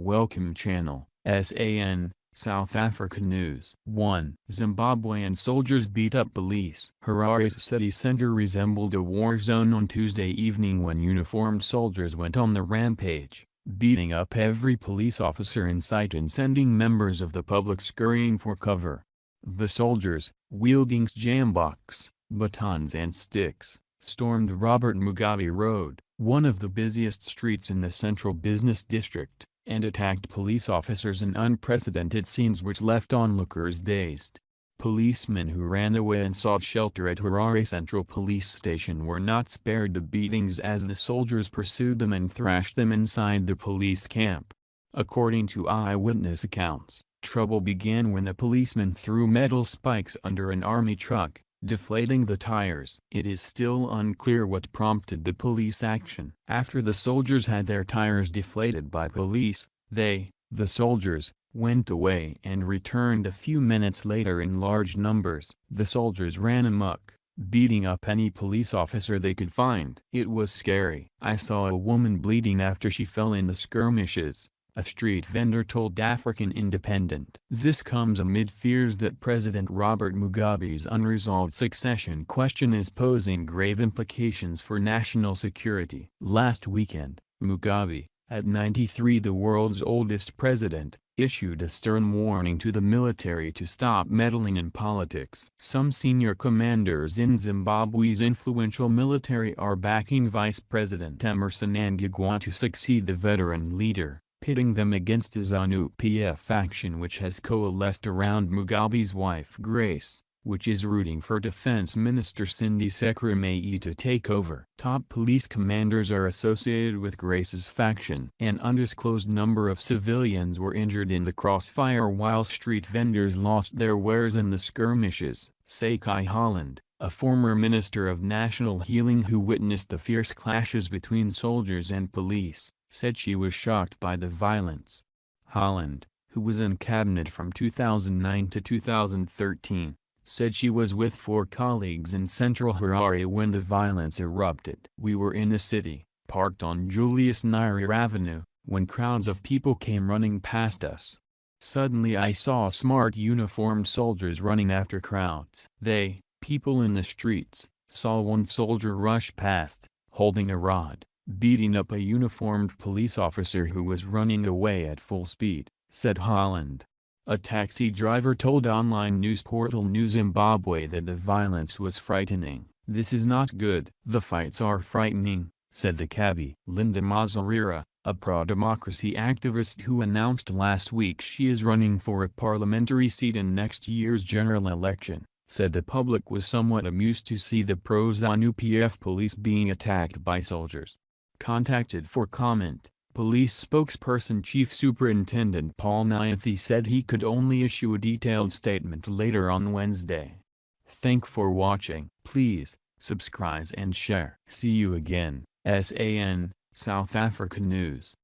Welcome channel, SAN, South Africa News. 1. Zimbabwean soldiers beat up police. Harare's city center resembled a war zone on Tuesday evening when uniformed soldiers went on the rampage, beating up every police officer in sight and sending members of the public scurrying for cover. The soldiers, wielding sjambocks, batons and sticks, stormed Robert Mugabe Road, one of the busiest streets in the central business district, and attacked police officers in unprecedented scenes which left onlookers dazed. Policemen who ran away and sought shelter at Harare Central Police Station were not spared the beatings as the soldiers pursued them and thrashed them inside the police camp. According to eyewitness accounts, trouble began when a policeman threw metal spikes under an army truck, deflating the tires. It is still unclear what prompted the police action. After the soldiers had their tires deflated by police, the soldiers, went away and returned a few minutes later in large numbers. The soldiers ran amok, beating up any police officer they could find. It was scary. I saw a woman bleeding after she fell in the skirmishes, a street vendor told African Independent. This comes amid fears that President Robert Mugabe's unresolved succession question is posing grave implications for national security. Last weekend, Mugabe, at 93, the world's oldest president, issued a stern warning to the military to stop meddling in politics. Some senior commanders in Zimbabwe's influential military are backing Vice President Emmerson Mnangagwa to succeed the veteran leader, pitting them against the ZANU-PF faction which has coalesced around Mugabe's wife Grace, which is rooting for Defense Minister Cindy Sekrumei to take over. Top police commanders are associated with Grace's faction. An undisclosed number of civilians were injured in the crossfire while street vendors lost their wares in the skirmishes. Sakai Holland, a former minister of national healing who witnessed the fierce clashes between soldiers and police, said she was shocked by the violence. Holland, who was in cabinet from 2009 to 2013, said she was with 4 colleagues in central Harare when the violence erupted. "We were in the city, parked on Julius Nyerere Avenue, when crowds of people came running past us. Suddenly I saw smart uniformed soldiers running after crowds. People in the streets, saw one soldier rush past, holding a rod, beating up a uniformed police officer who was running away at full speed," said Holland. A taxi driver told online news portal New Zimbabwe that the violence was frightening. "This is not good. The fights are frightening," said the cabbie. Linda Mazarira, a pro-democracy activist who announced last week she is running for a parliamentary seat in next year's general election, said the public was somewhat amused to see the pro-ZANU-PF police being attacked by soldiers. Contacted for comment, police spokesperson Chief Superintendent Paul Nyathi said he could only issue a detailed statement later on Wednesday. Thank for watching. Please, subscribe and share. See you again. SAN, South Africa News.